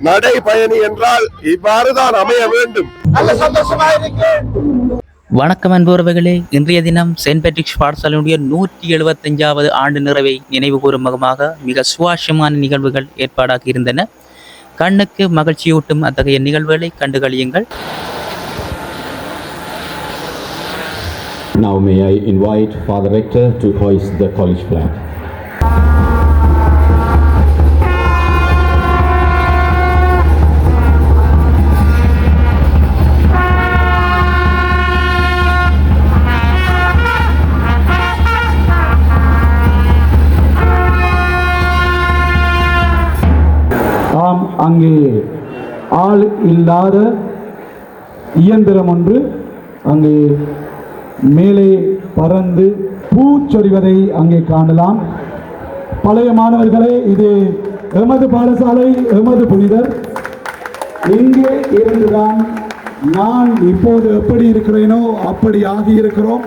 நடைபயணி என்றால் இவ்வாறுதான் அமைய வேண்டும். நல்ல சந்தோஷமா இருக்கு. வணக்கம் அன்புறவுகளே, இன்றைய தினம் செயின்ட் பேட்ரிக்ஸ் பாடசாலையுடைய 175வது ஆண்டு நிறைவை நினைவு கூறும் முகமாக மிக சுவாரஸ்யமான நிகழ்வுகள் ஏற்பாடாகி இருந்தன. கண்ணுக்கு மகிழ்ச்சியூட்டும் அத்தகைய நிகழ்வுகளை கண்டுகளியுங்கள். Now may I invite Father Rector to hoist the college flag. அங்கே ஆள் இல்லாத இயந்திரம் ஒன்று அங்கே மேலே பறந்து பூச்சொரிவதை அங்கே காணலாம். பழைய மாணவர்களே, இது எமது பாடசாலை, எமது புனிதர். இங்கே இருந்துதான் நான் இப்போது எப்படி இருக்கிறேனோ அப்படி ஆகியிருக்கிறோம்.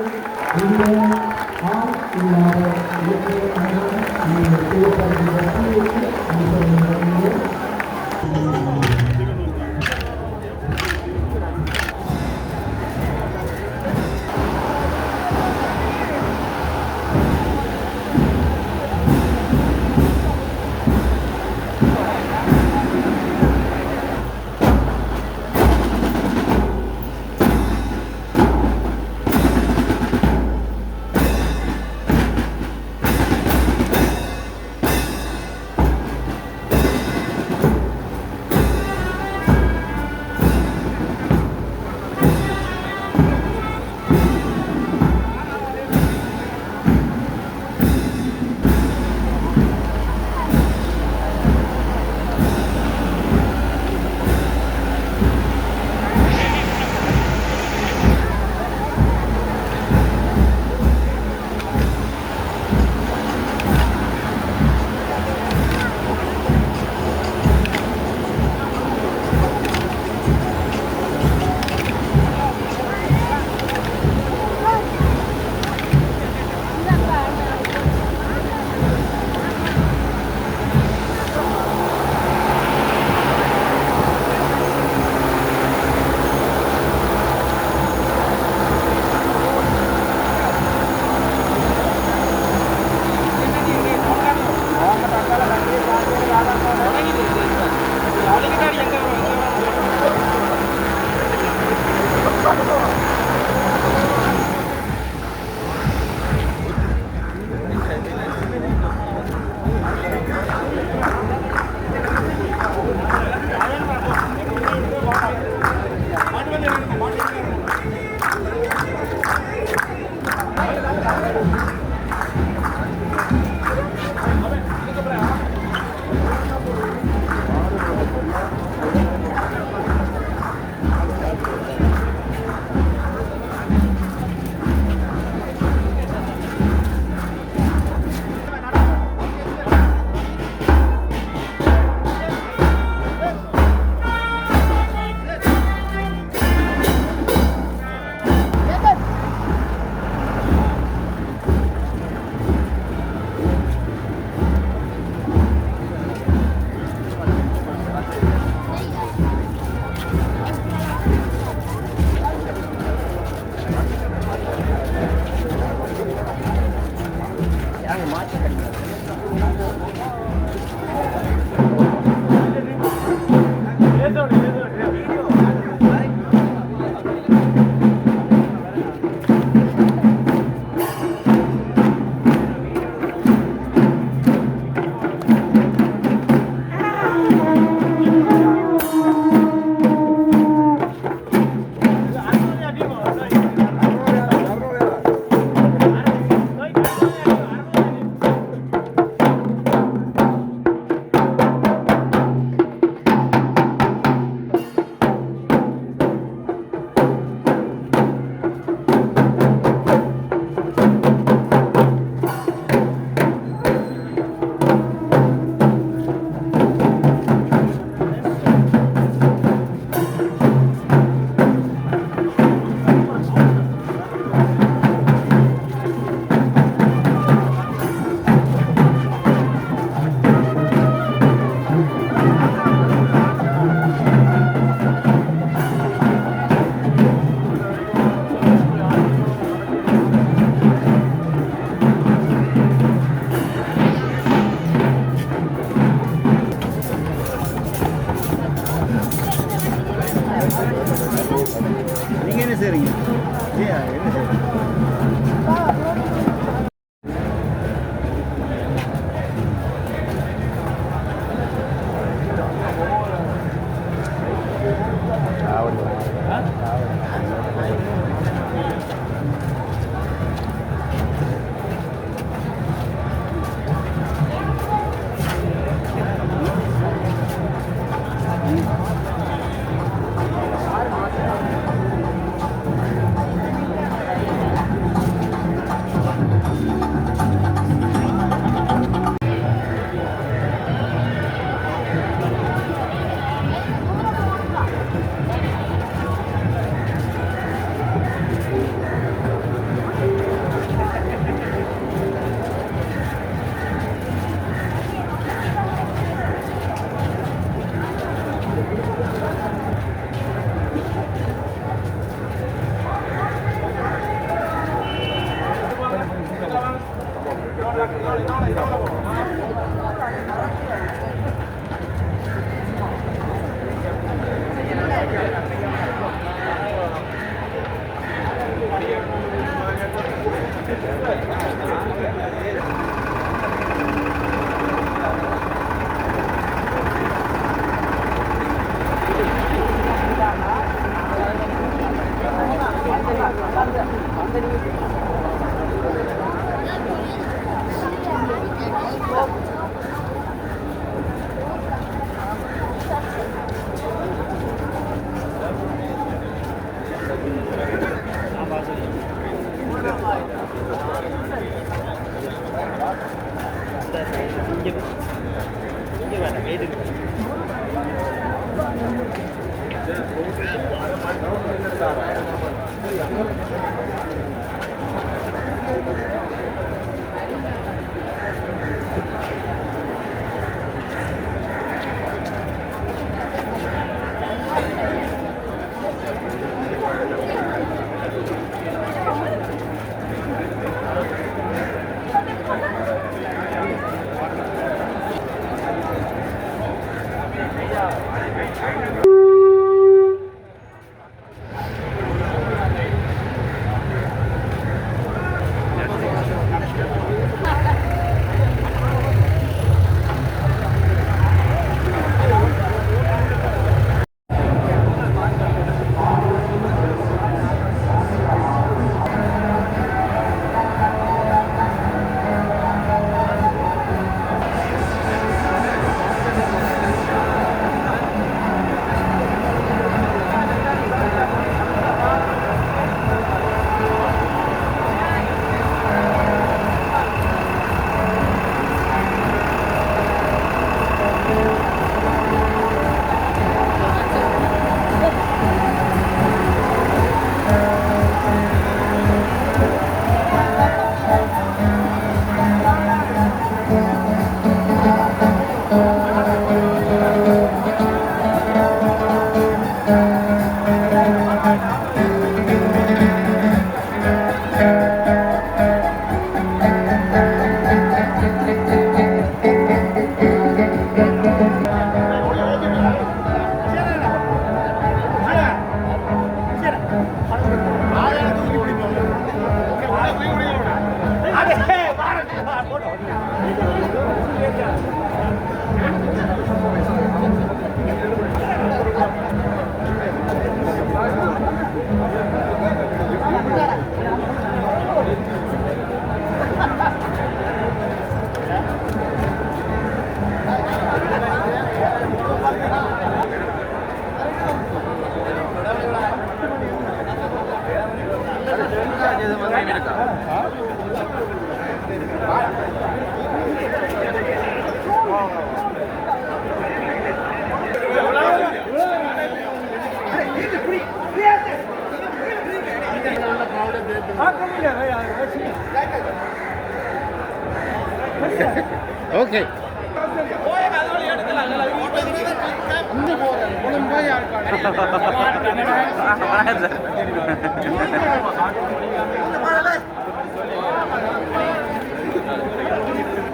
Okay.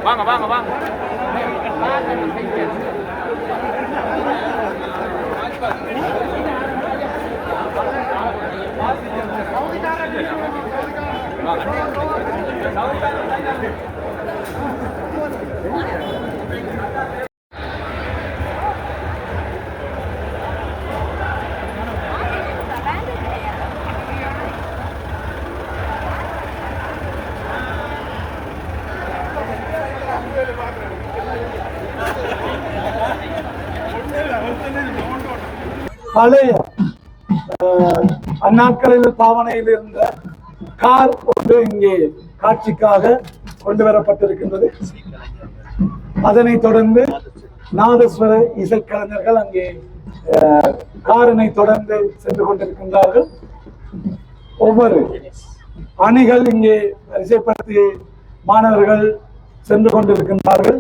வாங்க வாங்க வாங்க பழைய அந்நாட்களில் பாவனையில் இருந்த கார் ஒன்று இங்கே காட்சிக்காக கொண்டு வரப்பட்டிருக்கின்றது. அதனைத் தொடர்ந்து நாதஸ்வர இசைக்கலைஞர்கள் அங்கே காரினை தொடர்ந்து சென்று கொண்டிருக்கின்றார்கள். ஒவ்வொரு அணிகள் இங்கே வரிசைப்படுத்தி மாணவர்கள் சென்று கொண்டிருக்கின்றார்கள்.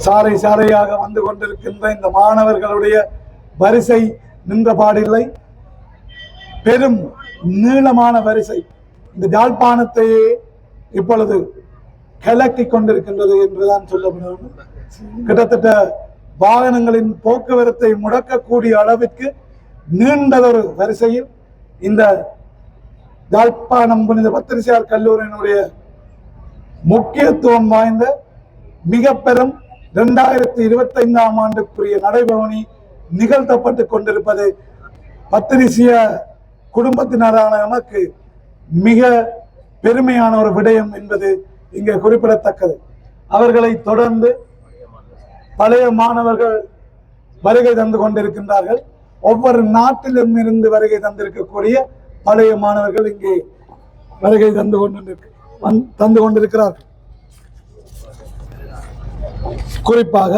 சாலை சாலையாக வந்து கொண்டிருக்கின்ற இந்த மாணவர்களுடைய வரிசை நின்ற பாடில்லை. பெரும் நீளமான வரிசை இந்த யாழ்ப்பாணத்தையே இப்பொழுது கலக்கி கொண்டிருக்கின்றது என்றுதான் சொல்லப்படும். கிட்டத்தட்ட வாகனங்களின் போக்குவரத்தை முடக்கக்கூடிய அளவிற்கு நீண்டதொரு வரிசையில் இந்த யாழ்ப்பாணம் புனித பத்திரிசியார் கல்லூரியினுடைய முக்கியத்துவம் வாய்ந்த மிக பெரும் 2025ஆம் ஆண்டுக்குரிய நடைபவனி நிகழ்த்தப்பட்டு கொண்டிருப்பது பத்திரிசிய குடும்பத்தினரான நமக்கு மிக பெருமையான ஒரு விடயம் என்பது இங்கே குறிப்பிடத்தக்கது. அவர்களை தொடர்ந்து பழைய மாணவர்கள் வருகை தந்து கொண்டிருக்கின்றார்கள். ஒவ்வொரு நாட்டிலும் இருந்து வருகை தந்திருக்கக்கூடிய பழைய மாணவர்கள் இங்கே வருகை தந்து கொண்டிருக்கிறார்கள். குறிப்பாக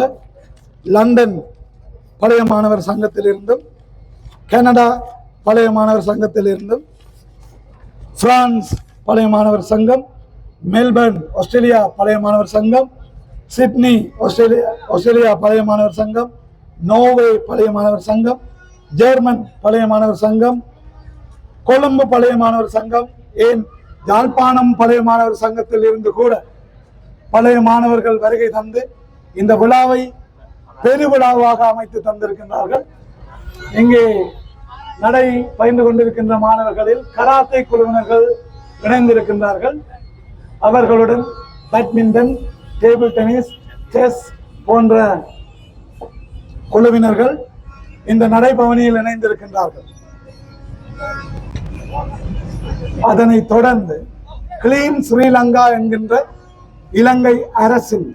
லண்டன் பழைய மாணவர் சங்கத்திலிருந்தும், கனடா பழைய மாணவர் சங்கத்திலிருந்தும், பிரான்ஸ் பழைய மாணவர் சங்கம், மெல்பர்ன் ஆஸ்திரேலியா பழைய மாணவர் சங்கம், சிட்னி ஆஸ்திரேலியா பழைய மாணவர் சங்கம், நோர்வே பழைய மாணவர் சங்கம், ஜெர்மன் பழைய மாணவர் சங்கம், கொழும்பு பழைய மாணவர் சங்கம், ஏன் யாழ்ப்பாணம் பழைய மாணவர் சங்கத்தில் இருந்து கூட பழைய மாணவர்கள் வருகை தந்து இந்த விழாவை பெருவிழாவாக அமைத்து தந்திருக்கின்றார்கள். இங்கே நடை பயின்று கொண்டிருக்கின்ற மாணவர்களில் கராத்தே குழுவினர்கள் இணைந்திருக்கின்றார்கள். அவர்களுடன் பேட்மிண்டன், டேபிள் டென்னிஸ், செஸ் போன்ற குழுவினர்கள் இந்த நடைபவனியில் இணைந்திருக்கின்றார்கள். அதனை தொடர்ந்து கிளீன் ஸ்ரீலங்கா என்கின்ற இலங்கை அரசின்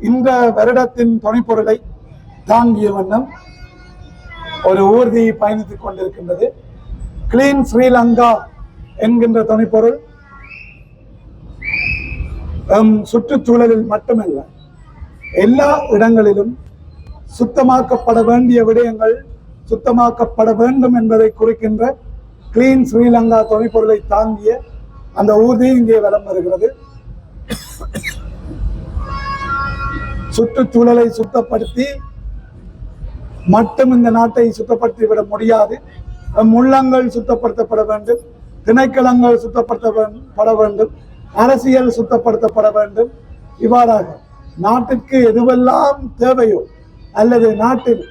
இந்த வருடத்தின் துணைப்பொருளை தாங்கிய வண்ணம் ஒரு ஊர்தி பயணித்துக் கொண்டிருக்கின்றது. கிளீன் ஸ்ரீலங்கா என்கின்ற துணைப்பொருள் சுற்றுச்சூழலில் மட்டுமல்ல, எல்லா இடங்களிலும் சுத்தமாக்கப்பட வேண்டிய விடயங்கள் சுத்தமாக்கப்பட வேண்டும் என்பதை குறிக்கின்ற கிளீன் ஸ்ரீலங்கா துணைப்பொருளை தாங்கிய அந்த ஊர்தி இங்கே வலம் வருகிறது. சுற்றுச்சூழலை சுத்தப்படுத்தி மட்டும் இந்த நாட்டை சுத்தப்படுத்திவிட முடியாது. உள்ளங்கள் சுத்தப்படுத்தப்பட வேண்டும், திணைக்களங்கள் சுத்தப்படுத்தப்பட வேண்டும், அரசியல் சுத்தப்படுத்தப்பட வேண்டும். இவ்வாறாக நாட்டிற்கு எதுவெல்லாம் தேவையோ அல்லது நாட்டில்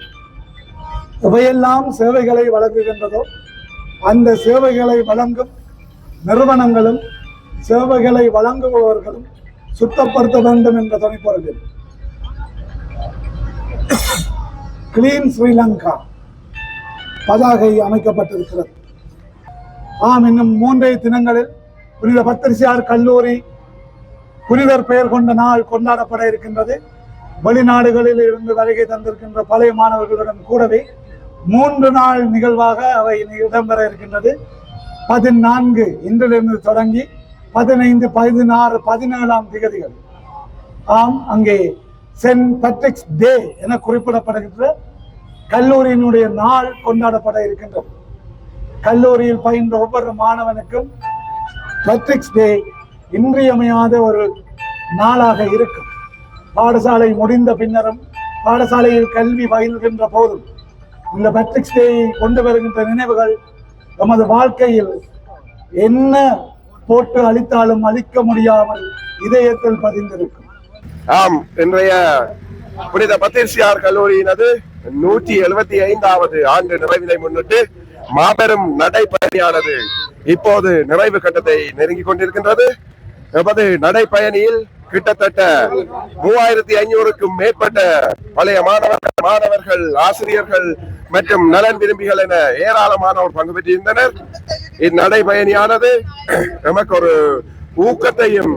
எவையெல்லாம் சேவைகளை வழங்குகின்றதோ அந்த சேவைகளை வழங்கும் நிறுவனங்களும் சேவைகளை வழங்குபவர்களும் சுத்தப்படுத்த வேண்டும் என்ற துணைப்பொருளில் கிளீன் ஸ்ரீலங்கா பதாகை அமைக்கப்பட்டிருக்கிறது. இன்னும் 3 தினங்களில் புனித பத்திரிசியார் கல்லூரி புனிதர் பெயர் கொண்ட நாள் கொண்டாடப்பட இருக்கின்றது. வெளிநாடுகளில் இருந்து வருகை தந்திருக்கின்ற பழைய மாணவர்களுடன் கூடவே 3 நாள் நிகழ்வாக அவை இடம்பெற இருக்கின்றது. 14 இன்றிலிருந்து தொடங்கி 15, 16, 17ஆம் திகதிகள் அங்கே சென்ட் பேட்ரிக்ஸ் டே என குறிப்பிடப்படுகின்ற கல்லூரியினுடைய நாள் கொண்டாடப்பட இருக்கின்றது. கல்லூரியில் பயின்ற ஒவ்வொரு மாணவனுக்கும் பேட்ரிக்ஸ் டே இன்றியமையாத ஒரு நாளாக இருக்கும். பாடசாலை முடிந்த பின்னரும் பாடசாலையில் கல்வி பயில்கின்ற போதும் இந்த பேட்ரிக்ஸ் டேயை கொண்டு வருகின்ற நினைவுகள் நமது வாழ்க்கையில் என்ன போட்டு அளித்தாலும் அளிக்க முடியாமல் இதயத்தில் பதிந்திருக்கும். இன்றைய புனித பத்திரிசியார் கல்லூரியினது 175வது ஆண்டு நிறைவினை முன்னிட்டு மாபெரும் நடைப்பயணியானது இப்போது நிறைவு கட்டத்தை நெருங்கிக் கொண்டிருக்கின்றது. எமது நடைப்பயணியில் கிட்டத்தட்ட 3500க்கும் மேற்பட்ட பழைய மாணவர்கள், ஆசிரியர்கள் மற்றும் நலன் விரும்பிகள் என ஏராளமானோர் பங்கு பெற்றிருந்தனர். இந்நடைபயணியானது நமக்கு ஒரு ஊக்கத்தையும்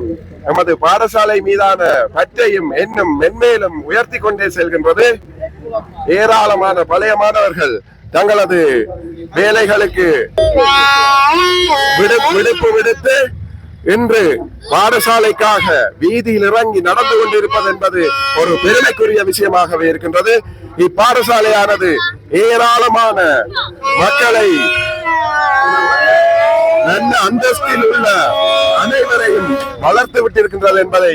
எமது பாடசாலை மீதான பற்றையும் என்னும் மென்மேலும் உயர்த்தி கொண்டே செல்கின்றது. ஏராளமான பழைய மாணவர்கள் தங்களது வேலைகளுக்கு விடுப்பு விடுத்து இன்று பாடசாலைக்காக வீதியில் இறங்கி நடந்து கொண்டிருப்பது என்பது ஒரு பெருமைக்குரிய விஷயமாகவே இருக்கின்றது. இப்பாடசாலையானது ஏராளமான மக்களை நல்ல அந்தஸ்தில் உள்ள அனைவரையும் வளர்த்து விட்டிருக்கின்றது என்பதை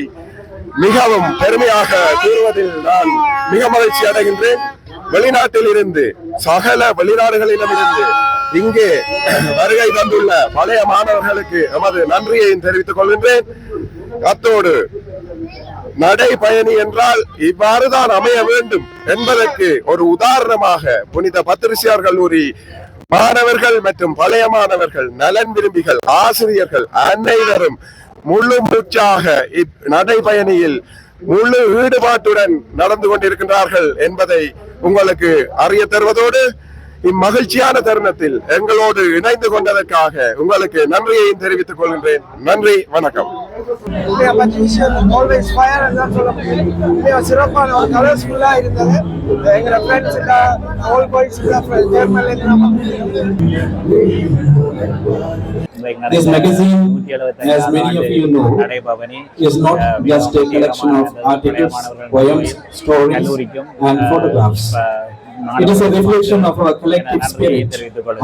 மிகவும் பெருமையாக கூறுவதில் நான் மிக மகிழ்ச்சி அடைகின்றேன். வெளிநாட்டில் இருந்து சகல வெளிநாடுகளிடமிருந்து இங்கே வருகை தந்துள்ள பழைய மாணவர்களுக்கு எமது நன்றியையும் தெரிவித்துக் கொள்கின்றேன். அத்தோடு நடைபயணி என்றால் இவ்வாறுதான் அமைய வேண்டும் என்பதற்கு ஒரு உதாரணமாக புனித பத்திரிசியார் கல்லூரி மாணவர்கள் மற்றும் பழைய மாணவர்கள், நலன் விரும்பிகள், ஆசிரியர்கள் அனைவரும் முழு மூச்சாக நடைபயணியில் முழு ஈடுபாட்டுடன் நடந்து கொண்டிருக்கின்றார்கள் என்பதை உங்களுக்கு அறிய தருவதோடு இம்மகிழ்ச்சியான தருணத்தில் எங்களோடு இணைந்து கொண்டதற்காக உங்களுக்கு நன்றியையும் தெரிவித்துக் கொள்கின்றேன். நன்றி, வணக்கம். சிறப்பான ஒரு கலர்ஸ்ஃபுல்லா இருந்தது. எங்களோட friends This magazine, as many of you know, is not just a collection of articles, poems, stories, and photographs. It is a reflection of our collective spirit,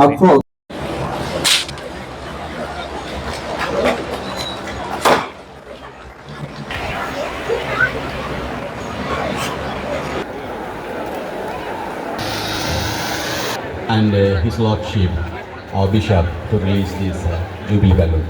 our growth. And His Lordship, our Bishop, to release this Jubilee balloon.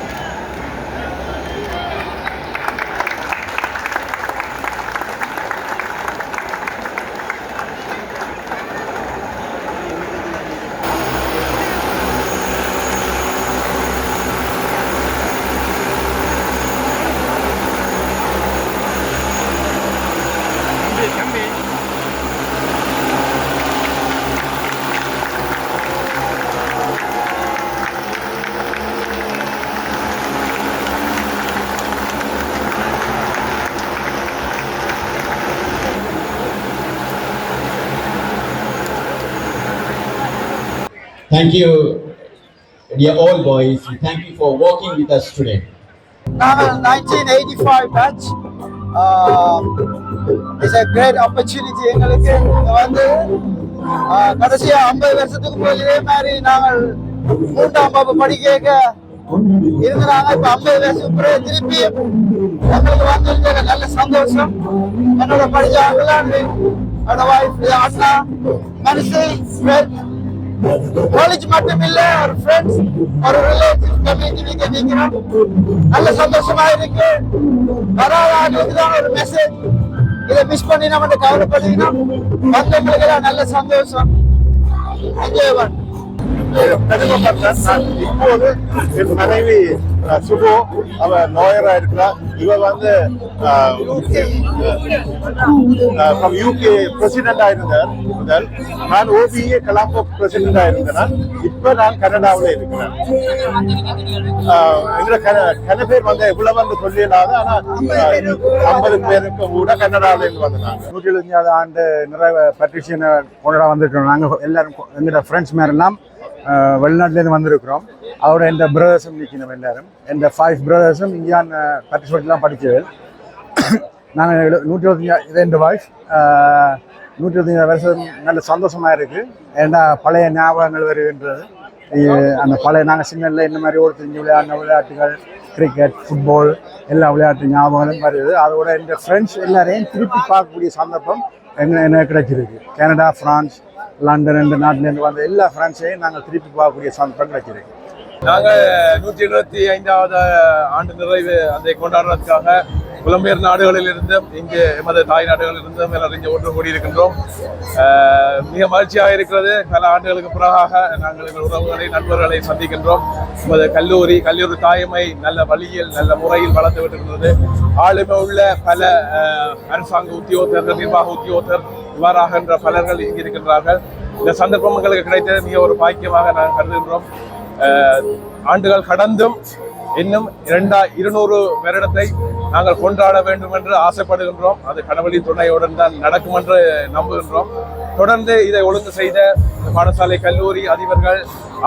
Thank you, dear all boys. Thank you for working with us today. 1985 batch. It's a great opportunity. எங்களுக்கு வந்து கடைசியா 50 வருஷத்துக்கு போய் இதே மாதிரி நாங்கள் 3ஆம் வகுப்பு படிக்க இருந்தாங்க. இப்ப 50 வருஷம் பிறகு திருப்பி எங்களுக்கு வந்து நல்ல சந்தோஷம். என்னோட படிச்சாங்களா என்னோட வைஃப் அண்ணா மனசு காலேஜ் மட்டும் இல்ல, ஒரு ஃப்ரெண்ட்ஸ், ஒரு ரிலேட்டிவ் கம்யூனிட்டிக்கு நிக்கிறோம். நல்ல சந்தோஷமா இருக்கு. வராதுக்கு தான் ஒரு மெசேஜ். இதை மிஸ் பண்ணி நம்ம கவலைப்படுறீங்கன்னா வந்தவங்களுக்கு நல்ல சந்தோஷம். என்ஜாய் பண்ணு. இப்போது என் மனைவி சுபோ, அவ லாயரா இருக்கிறார். இவர் வந்து யூகே பிரசிடென்டா இருந்தார் முதல். நான் ஓபிஏ கலாம்போ பிரசிடென்டா இருந்தேன். இப்ப நான் கனடாவில் இருக்கிறேன். கன பேர் வந்து எவ்வளவு வந்து சொல்லிடாது, ஆனா 50 பேருக்கு கூட கனடாவில இருந்து வந்தாங்க. 175வது ஆண்டு நிறைவு பட்ரிஷியனை கொண்டாட வந்திருக்கிறோம். நாங்கள் எல்லாரும் எங்களோட ஃப்ரெண்ட்ஸ் மேரெல்லாம் வெளிநாட்டிலேருந்து வந்திருக்கிறோம். அதோட எந்த பிரதர்ஸும் நிற்கணும். எல்லாரும் எந்த 5 பிரதர்ஸும் இந்தியான் பட்டிஸ்பெட்லாம் படித்தது. நாங்கள் 125 2 வாய்ஸ் 125 வருஷம் நல்ல சந்தோஷமாக இருக்குது. ஏன்னா பழைய ஞாபகங்கள் வருகின்றது. அந்த பழைய நாங்கள் சின்னதில் இந்த மாதிரி ஒரு தெரிஞ்சு விளையாடின விளையாட்டுகள், கிரிக்கெட், ஃபுட்பால், எல்லா விளையாட்டு ஞாபகங்களும் வருது. அதோட எங்கள் ஃப்ரெண்ட்ஸ் எல்லாரையும் திருப்பி பார்க்கக்கூடிய சந்தர்ப்பம் எனக்கு கிடைச்சிருக்கு. கனடா, ஃப்ரான்ஸ், லண்டன், இந்த நாட்டிலேருந்து வந்த எல்லா ஃப்ரெண்ட்ஸையும் நாங்கள் திருப்பி பார்க்கக்கூடிய சந்தர்ப்பம் கிடைச்சிருக்கு. நாங்கள் 175வது ஆண்டு நிறைவு அதை கொண்டாடுறதுக்காக புலம்பெயர் நாடுகளில் இருந்தும் இங்கு எமது தாய் நாடுகளில் இருந்தும் எல்லாரும் இங்கே ஒன்று கூடியிருக்கின்றோம். மிக மகிழ்ச்சியாக இருக்கிறது. பல ஆண்டுகளுக்கு பிறகாக நாங்கள் எங்கள் உறவுகளை, நண்பர்களை சந்திக்கின்றோம். எமது கல்லூரி தாய்மை நல்ல வழியில், நல்ல முறையில் வளர்த்து விட்டிருக்கிறது. ஆளுமை உள்ள பல அரசாங்க உத்தியோகத்தர்கள், நிர்வாக உத்தியோகத்தர் இவ்வாறாகின்ற பலர்கள் இங்கு இருக்கின்றார்கள். இந்த சந்தர்ப்பம் எங்களுக்கு கிடைத்தது மிக ஒரு பாக்கியமாக நாங்கள் கருதுகின்றோம். ஆண்டுகள் கடந்தும் இன்னும் 200 வருடத்தை நாங்கள் கொண்டாட வேண்டும் என்று ஆசைப்படுகின்றோம். அது கடவுளின் துணையுடன் தான் நடக்கும் என்று நம்புகின்றோம். தொடர்ந்து இதை ஒழுங்கு செய்த பாடசாலை கல்லூரி அதிபர்கள்,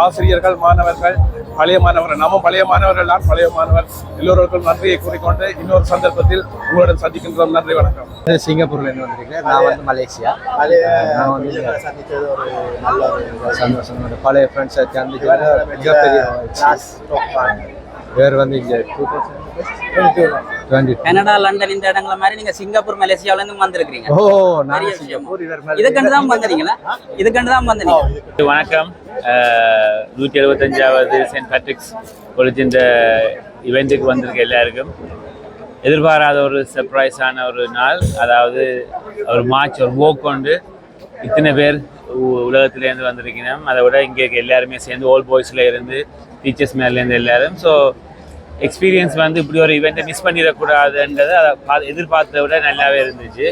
ஆசிரியர்கள், மாணவர்கள், பழைய மாணவர்கள், நாமும் பழைய மாணவர்கள் தான், பழைய மாணவர் எல்லோருக்கும் நன்றியை கூறிக்கொண்டு இன்னொரு சந்தர்ப்பத்தில் உங்களுடன் சந்திக்கின்றோம். நன்றி, வணக்கம். சிங்கப்பூர்ல இருந்து வந்திருக்கேன். நான் வந்து மலேசியா. நான் வந்து சந்தித்தது ஒரு நல்ல ஒரு சந்தோஷம். பழைய ஃப்ரெண்ட்ஸை சந்திச்சது மிகப்பெரிய வேறு வந்து இங்கே 2022 கனடா, லண்டன் இந்த இடங்கள மாதிரி நீங்க சிங்கப்பூர், மலேசியால இருந்து வந்திருக்கீங்க. ஓ நான் சிங்கப்பூர் இதுக்கண்டு தான் வந்தீங்களா? இதுக்கண்டு தான் வந்தீங்க. வணக்கம். 175வது செயின்ட் பேட்ரிக்ஸ் காலேஜ் இந்த இவெண்ட்டுக்கு வந்திருக்க எல்லாருக்கும் எதிர்பாராத ஒரு சர்ப்ரைஸான ஒரு நாள். அதாவது ஒரு மார்ச், ஒரு வாக் கொண்டு இத்தனை பேர் உலகத்துலேருந்து வந்திருக்கணும். அதை விட இங்கே எல்லாருமே சேர்ந்து ஓல்ட் பாய்ஸில் இருந்து டீச்சர்ஸ் மேலேருந்து எல்லாரும். ஸோ எக்ஸ்பீரியன்ஸ் வந்து இப்படி ஒரு இவெண்ட்டை மிஸ் பண்ணிடக்கூடாதுன்றதை அதை எதிர்பார்த்ததை விட நல்லாவே இருந்துச்சு.